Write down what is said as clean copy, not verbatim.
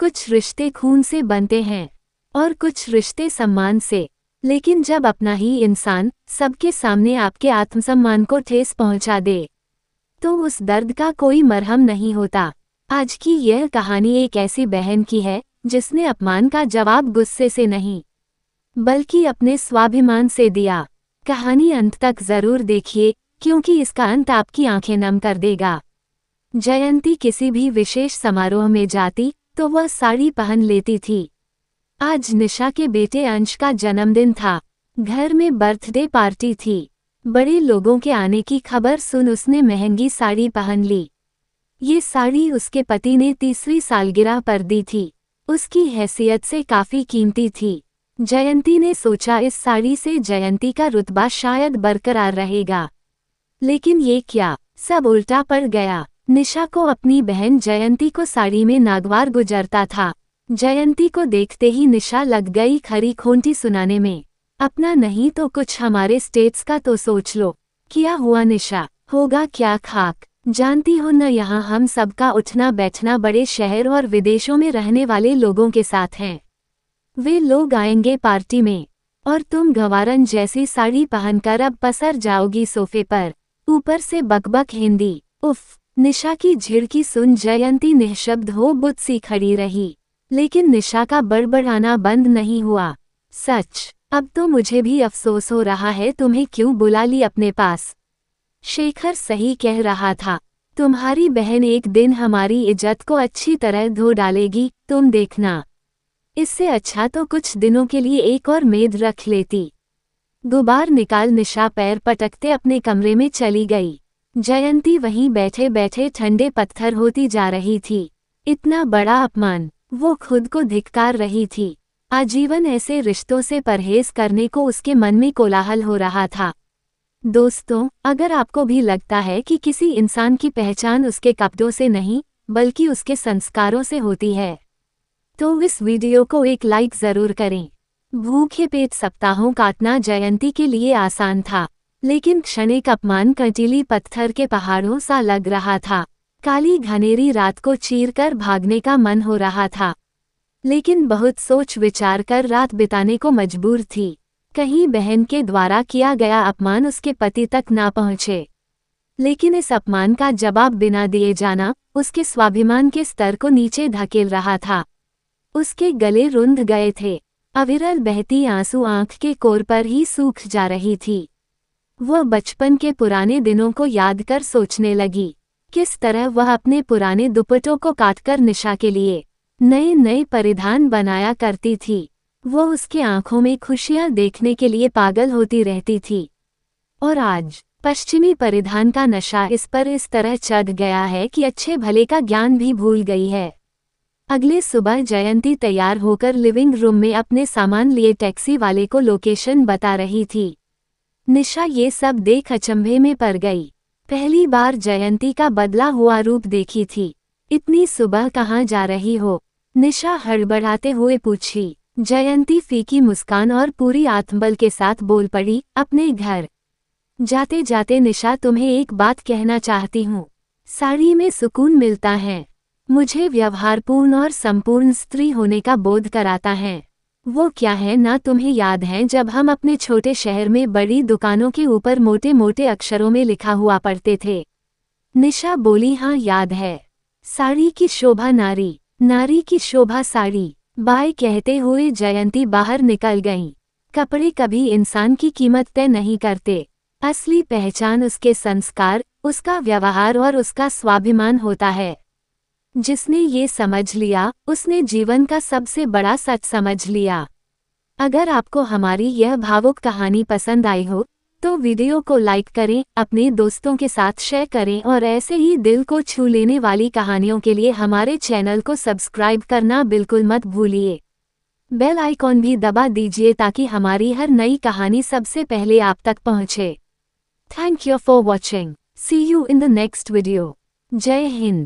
कुछ रिश्ते खून से बनते हैं और कुछ रिश्ते सम्मान से, लेकिन जब अपना ही इंसान सबके सामने आपके आत्मसम्मान को ठेस पहुंचा दे, तो उस दर्द का कोई मरहम नहीं होता। आज की यह कहानी एक ऐसी बहन की है जिसने अपमान का जवाब गुस्से से नहीं, बल्कि अपने स्वाभिमान से दिया। कहानी अंत तक जरूर देखिए, क्योंकि इसका अंत आपकी आंखें नम कर देगा। जयंती किसी भी विशेष समारोह में जाती तो वह साड़ी पहन लेती थी। आज निशा के बेटे अंश का जन्मदिन था। घर में बर्थडे पार्टी थी। बड़े लोगों के आने की खबर सुन उसने महंगी साड़ी पहन ली। ये साड़ी उसके पति ने 30वीं सालगिरह पर दी थी। उसकी हैसियत से काफी कीमती थी। जयंती ने सोचा इस साड़ी से जयंती का रुतबा शायद बरकरार रहेगा, लेकिन ये क्या, सब उल्टा पड़ गया। निशा को अपनी बहन जयंती को साड़ी में नागवार गुजरता था। जयंती को देखते ही निशा लग गई खरी खोंटी सुनाने में। अपना नहीं तो कुछ हमारे स्टेट्स का तो सोच लो। क्या हुआ निशा, होगा क्या खाक। जानती हो न, यहाँ हम सबका उठना बैठना बड़े शहर और विदेशों में रहने वाले लोगों के साथ हैं। वे लोग आएंगे पार्टी में और तुम गवारन जैसी साड़ी पहनकर अब पसर जाओगी सोफे पर, ऊपर से बकबक हिंदी। उफ। निशा की झिड़की सुन जयंती निःशब्द हो बुत सी खड़ी रही, लेकिन निशा का बड़बड़ाना बंद नहीं हुआ। सच, अब तो मुझे भी अफसोस हो रहा है तुम्हें क्यों बुला ली अपने पास। शेखर सही कह रहा था, तुम्हारी बहन एक दिन हमारी इज्जत को अच्छी तरह धो डालेगी, तुम देखना। इससे अच्छा तो कुछ दिनों के लिए एक और मेड रख लेती। गुबार निकाल निशा पैर पटकते अपने कमरे में चली गई। जयंती वहीं बैठे बैठे ठंडे पत्थर होती जा रही थी। इतना बड़ा अपमान, वो खुद को धिक्कार रही थी। आजीवन ऐसे रिश्तों से परहेज करने को उसके मन में कोलाहल हो रहा था। दोस्तों, अगर आपको भी लगता है कि किसी इंसान की पहचान उसके कपड़ों से नहीं बल्कि उसके संस्कारों से होती है, तो इस वीडियो को एक लाइक जरूर करें। भूखे पेट सप्ताहों काटना जयंती के लिए आसान था, लेकिन क्षणिक अपमान कंटीली पत्थर के पहाड़ों सा लग रहा था। काली घनेरी रात को चीरकर भागने का मन हो रहा था, लेकिन बहुत सोच विचार कर रात बिताने को मजबूर थी। कहीं बहन के द्वारा किया गया अपमान उसके पति तक ना पहुँचे। लेकिन इस अपमान का जवाब बिना दिए जाना उसके स्वाभिमान के स्तर को नीचे धकेल रहा था। उसके गले रुंध गए थे। अविरल बहती आंसू आंख के कोर पर ही सूख जा रही थी। वह बचपन के पुराने दिनों को याद कर सोचने लगी, किस तरह वह अपने पुराने दुपट्टों को काटकर निशा के लिए नए नए परिधान बनाया करती थी। वो उसके आंखों में खुशियां देखने के लिए पागल होती रहती थी। और आज पश्चिमी परिधान का नशा इस पर इस तरह चढ़ गया है कि अच्छे भले का ज्ञान भी भूल गई है। अगले सुबह जयंती तैयार होकर लिविंग रूम में अपने सामान लिए टैक्सी वाले को लोकेशन बता रही थी। निशा ये सब देख अचंभे में पड़ गई। पहली बार जयंती का बदला हुआ रूप देखी थी। इतनी सुबह कहाँ जा रही हो, निशा हड़बड़ाते हुए पूछी। जयंती फीकी मुस्कान और पूरी आत्मबल के साथ बोल पड़ी, अपने घर। जाते जाते निशा तुम्हें एक बात कहना चाहती हूँ। साड़ी में सुकून मिलता है, मुझे व्यवहारपूर्ण और संपूर्ण स्त्री होने का बोध कराता है। वो क्या है ना, तुम्हें याद है जब हम अपने छोटे शहर में बड़ी दुकानों के ऊपर मोटे मोटे अक्षरों में लिखा हुआ पढ़ते थे। निशा बोली, हाँ याद है। साड़ी की शोभा नारी, नारी की शोभा साड़ी। बाय कहते हुए जयंती बाहर निकल गईं। कपड़े कभी इंसान की कीमत तय नहीं करते। असली पहचान उसके संस्कार, उसका व्यवहार और उसका स्वाभिमान होता है। जिसने ये समझ लिया उसने जीवन का सबसे बड़ा सच समझ लिया। अगर आपको हमारी यह भावुक कहानी पसंद आई हो तो वीडियो को लाइक करें, अपने दोस्तों के साथ शेयर करें और ऐसे ही दिल को छू लेने वाली कहानियों के लिए हमारे चैनल को सब्सक्राइब करना बिल्कुल मत भूलिए। बेल आइकॉन भी दबा दीजिए ताकि हमारी हर नई कहानी सबसे पहले आप तक पहुंचे। Thank you for watching. See you in the next video. जय हिंद।